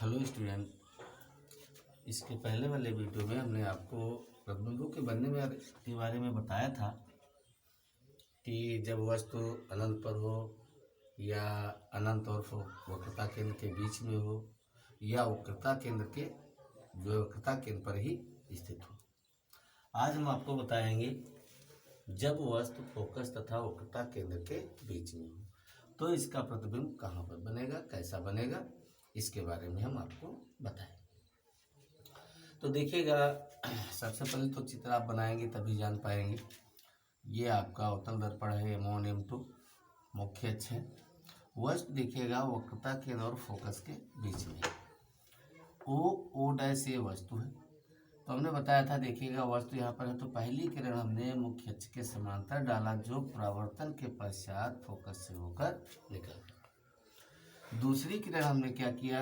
Hello student. इसके पहले वाले वीडियो में हमने आपको प्रतिबिंबों के बनने में के बारे में बताया था कि जब वस्तु अनंत पर हो या अनंत और वक्रता केंद्र के बीच में हो या वक्रता केंद्र के वक्रता केंद्र पर ही स्थित हो। आज हम आपको बताएंगे जब वस्तु फोकस तथा वक्रता केंद्र के बीच में हो तो इसका प्रतिबिंब कहाँ पर बनेगा, कैसा बनेगा, इसके बारे में हम आपको बताएंगे। तो देखिएगा, सबसे पहले तो चित्र आप बनाएंगे तभी जान पाएंगे। ये आपका अवतल दर्पण है, M1 M2 मुख्य अक्ष है। वस्तु देखिएगा वक्रता केंद्र और फोकस के बीच में O डैश ये वस्तु है। तो हमने बताया था, देखिएगा वस्तु यहाँ पर है तो पहली किरण हमने मुख्य अक्ष के समांतर डाला जो परावर्तन के पश्चात फोकस से होकर निकल। दूसरी किरण हमने क्या किया,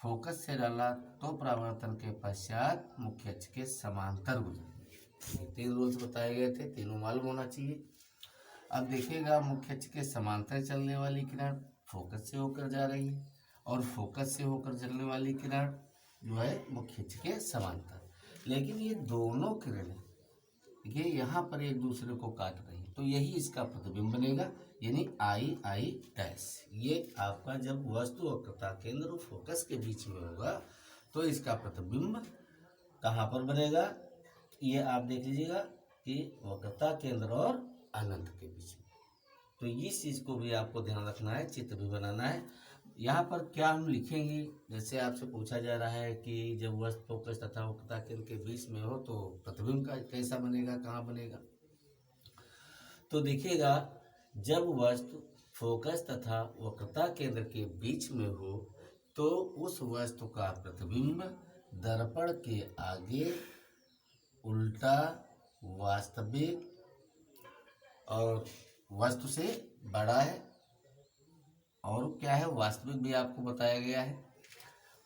फोकस से डाला तो परावर्तन के पश्चात मुख्य अक्ष के समांतर गुजरी। तीन रूल्स बताए गए थे, तीनों मालूम होना चाहिए। अब देखिएगा मुख्य अक्ष के समांतर चलने वाली किरण फोकस से होकर जा रही है और फोकस से होकर चलने वाली किरण जो है मुख्य अक्ष के समांतर। लेकिन ये दोनों किरणें ये यहाँ पर एक दूसरे को काट रही है तो यही इसका प्रतिबिंब बनेगा, यानी I डैश। ये आपका जब वस्तु वक्रता केंद्र और फोकस के बीच में होगा तो इसका प्रतिबिंब कहाँ पर बनेगा, ये आप देख लीजिएगा कि वक्रता केंद्र और अनंत के बीच में। तो इस चीज़ को भी आपको ध्यान रखना है, चित्र भी बनाना है। यहाँ पर क्या हम लिखेंगे, जैसे आपसे पूछा जा रहा है कि जब वस्तु फोकस तथा वक्रता केंद्र के बीच में हो तो प्रतिबिंब का कैसा बनेगा, कहाँ बनेगा। तो देखिएगा जब वस्तु फोकस तथा वक्रता केंद्र के बीच में हो तो उस वस्तु का प्रतिबिंब दर्पण के आगे उल्टा, वास्तविक और वस्तु से बड़ा है। और क्या है, वास्तविक भी आपको बताया गया है।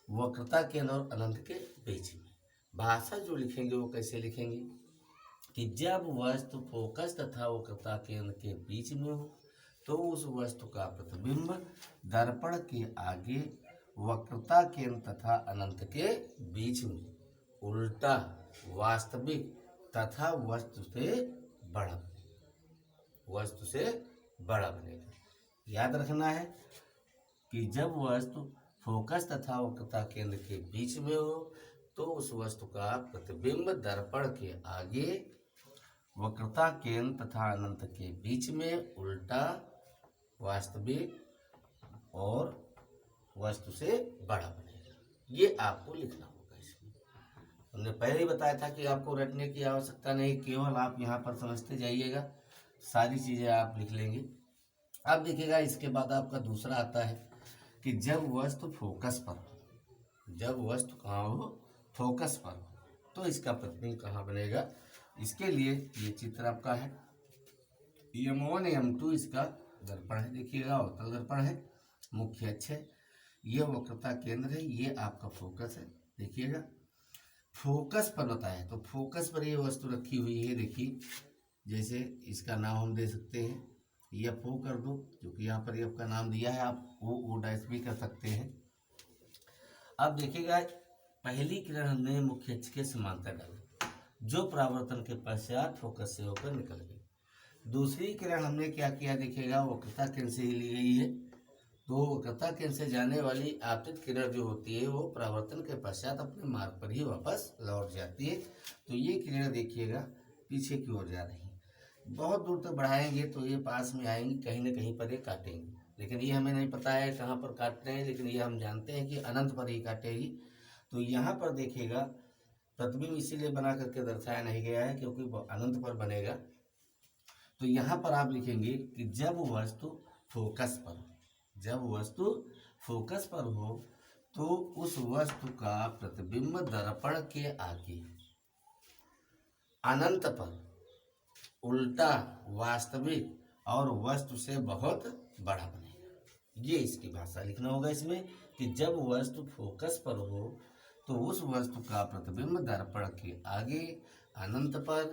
वक्रता केंद्र और अनंत के बीच में भाषा जो लिखेंगे वो कैसे लिखेंगे कि जब वस्तु फोकस तथा वक्रता केंद्र के बीच में हो तो उस वस्तु का प्रतिबिंब दर्पण के आगे वक्रता केंद्र तथा अनंत के बीच में उल्टा, वास्तविक तथा वस्तु से बड़ा बनेगा। वस्तु से बड़ा बनेगा। याद रखना है कि जब वस्तु फोकस तथा वक्रता केंद्र के बीच में हो तो उस वस्तु का प्रतिबिंब दर्पण के आगे वक्रता केंद्र तथा अनंत के बीच में उल्टा, वास्तविक और वस्तु से बड़ा बनेगा। ये आपको लिखना होगा। इसमें हमने पहले ही बताया था कि आपको रटने की आवश्यकता नहीं, केवल आप यहाँ पर समझते जाइएगा, सारी चीज़ें आप लिख लेंगे। अब देखिएगा इसके बाद आपका दूसरा आता है कि जब वस्तु फोकस पर हो, जब वस्तु कहाँ हो, फोकस पर हो तो इसका प्रतिबिंब कहाँ बनेगा। इसके लिए ये चित्र आपका है, M1 M2 इसका दर्पण है। देखिएगा अवतल दर्पण है, मुख्य अक्ष है, ये वक्रता केंद्र है, ये आपका फोकस है। देखिएगा फोकस पर बताया तो फोकस पर ये वस्तु रखी हुई है। देखिए जैसे इसका नाम हम दे सकते हैं F कर दो, क्योंकि यहाँ पर F का नाम दिया है, आप O डैश भी कर सकते हैं। अब देखिएगा पहली किरण हमने मुख्य अक्ष के समांतर डाली जो परावर्तन के पश्चात फोकस से होकर निकल गई। दूसरी किरण हमने क्या किया, देखिएगा वक्रता केंद्र से ही ली गई है तो वक्रता केंद्र से जाने वाली आपतित किरण जो होती है वो परावर्तन के पश्चात अपने मार्ग पर ही वापस लौट जाती है। तो ये किरण देखिएगा पीछे की ओर जा रही है। बहुत दूर तक बढ़ाएंगे तो ये पास में आएंगी, कहीं ना कहीं पर ये काटेंगी, लेकिन ये हमें नहीं पता है कहाँ पर काटते हैं, लेकिन ये हम जानते हैं कि अनंत पर ही काटेगी। तो यहाँ पर देखिएगा प्रतिबिंब इसीलिए बना करके दर्शाया नहीं गया है क्योंकि वो अनंत पर बनेगा। तो यहाँ पर आप लिखेंगे कि जब वस्तु फोकस पर हो, जब वस्तु फोकस पर हो तो उस वस्तु का प्रतिबिंब दर्पण के आगे अनंत पर उल्टा, वास्तविक और वस्तु से बहुत बड़ा बनेगा। ये इसकी भाषा लिखना होगा इसमें कि जब वस्तु फोकस पर हो तो उस वस्तु का प्रतिबिंब दर्पण के आगे अनंत पर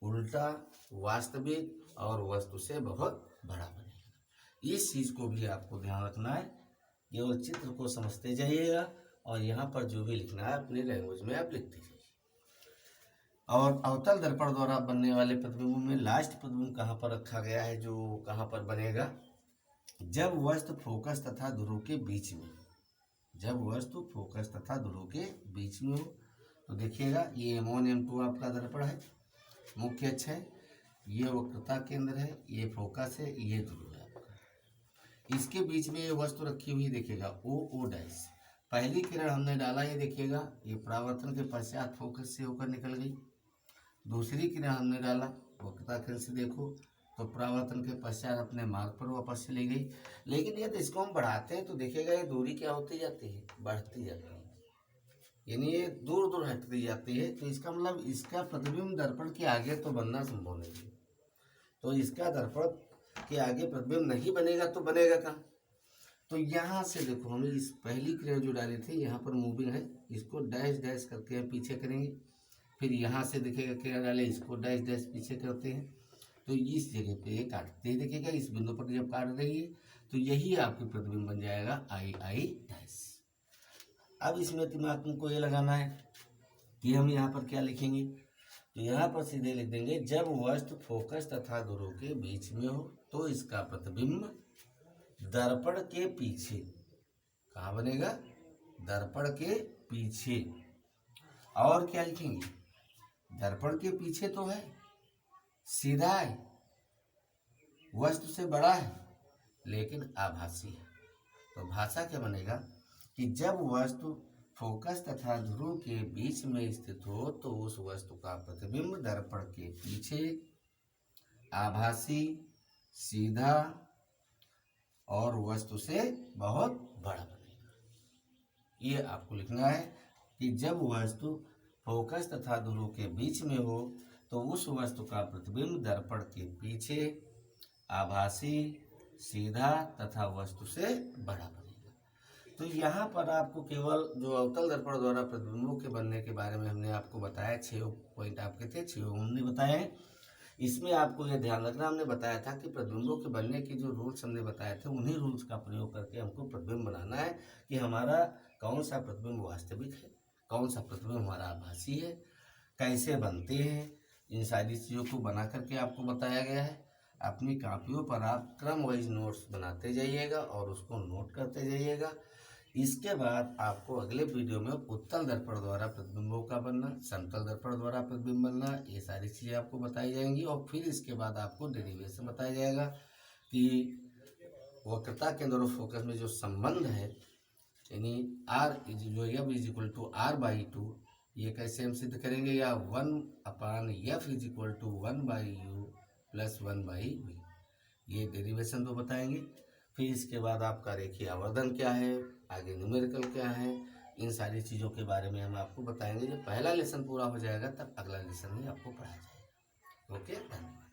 उल्टा, वास्तविक और वस्तु से बहुत बड़ा बनेगा। इस चीज़ को भी आपको ध्यान रखना है केवल चित्र को समझते जाइएगा और यहाँ पर जो भी लिखना है अपनी लैंग्वेज में आप लिखते जाइए। और अवतल दर्पण द्वारा बनने वाले प्रतिबिंब में लास्ट प्रतिबिंब कहाँ पर रखा गया है, जो कहाँ पर बनेगा, जब वस्तु फोकस तथा ध्रुव के बीच में, जब वस्तु फोकस तथा ध्रुव के बीच में हो। तो देखिएगा ये M1 M2 आपका दर्पण है, मुख्य अक्ष है, ये वक्रता केंद्र है, ये फोकस है, ये ध्रुव है आपका। इसके बीच में ये वस्तु रखी हुई देखिएगा O डैश। पहली किरण हमने डाला, ये देखिएगा ये परावर्तन के पश्चात फोकस से होकर निकल गई। दूसरी किरण हमने डाला, वक्रता केंद्र से देखो तो परावर्तन के पश्चात अपने मार्ग पर वापस चली गई। लेकिन यदि इसको हम बढ़ाते हैं तो देखिएगा ये दूरी क्या होती जाती है, बढ़ती जाती है, यानी ये दूर दूर हटती जाती है। तो इसका मतलब इसका प्रतिबिंब दर्पण के आगे तो बनना संभव नहीं है। तो इसका दर्पण के आगे प्रतिबिंब नहीं बनेगा तो बनेगा कहाँ। तो यहाँ से देखो हमने इस पहली किरण जो डाली थी यहाँ पर मूविंग है, इसको डैश डैश करके हम पीछे करेंगे। फिर यहाँ से देखिएगा किरण डाले, इसको डैश डैश पीछे करते हैं। तो इस जगह पे ये काटते ही देखिएगा, इस बिंदु पर जब काट रही है तो यही आपकी प्रतिबिंब बन जाएगा I डैश। अब इसमें दिमाग तुमको ये लगाना है कि हम यहाँ पर क्या लिखेंगे, तो यहाँ पर सीधे लिख देंगे जब वस्तु फोकस तथा ध्रुव के बीच में हो तो इसका प्रतिबिंब दर्पण के पीछे, कहाँ बनेगा, दर्पण के पीछे। और क्या लिखेंगे, दर्पण के पीछे तो है, सीधा है, वस्तु से बड़ा है, लेकिन आभासी है। तो भाषा क्या बनेगा कि जब वस्तु फोकस तथा ध्रुव के बीच में स्थित हो तो उस वस्तु का प्रतिबिंब दर्पण के पीछे, आभासी, सीधा और वस्तु से बहुत बड़ा बनेगा। ये आपको लिखना है कि जब वस्तु फोकस तथा ध्रुव के बीच में हो तो उस वस्तु का प्रतिबिंब दर्पण के पीछे, आभासी, सीधा तथा वस्तु से बड़ा बनेगा। तो यहाँ पर आपको केवल जो अवतल दर्पण द्वारा प्रतिबिंबों के बनने के बारे में हमने आपको बताया, 6 पॉइंट आपके थे, 6 हमने बताए हैं। इसमें आपको यह ध्यान रखना, हमने बताया था कि प्रतिबिंबों के बनने के जो रूल्स हमने बताए थे उन्हीं रूल्स का प्रयोग करके हमको प्रतिबिंब बनाना है कि हमारा कौन सा प्रतिबिंब वास्तविक है, कौन सा प्रतिबिंब हमारा आभासी है, कैसे बनते हैं। इन सारी चीज़ों को बना करके आपको बताया गया है। अपनी कापियों पर आप क्रम वाइज नोट्स बनाते जाइएगा और उसको नोट करते जाइएगा। इसके बाद आपको अगले वीडियो में उत्तल दर्पण द्वारा प्रतिबिंबों का बनना, समतल दर्पण द्वारा प्रतिबिंब बनना, ये सारी चीज़ें आपको बताई जाएंगी। और फिर इसके बाद आपको डेरिवेशन बताया जाएगा कि वक्रता केंद्र और फोकस में जो संबंध है, यानी R जो F is equal to R/2, ये कैसे हम सिद्ध करेंगे, या 1/F is equal to 1/U plus 1/V, ये डेरिवेशन तो बताएंगे। फिर इसके बाद आपका रेखीय आवर्धन क्या है, आगे न्यूमेरिकल क्या है, इन सारी चीज़ों के बारे में हम आपको बताएंगे। जब पहला लेसन पूरा हो जाएगा तब अगला लेसन भी आपको पढ़ाया जाएगा। ओके, धन्यवाद।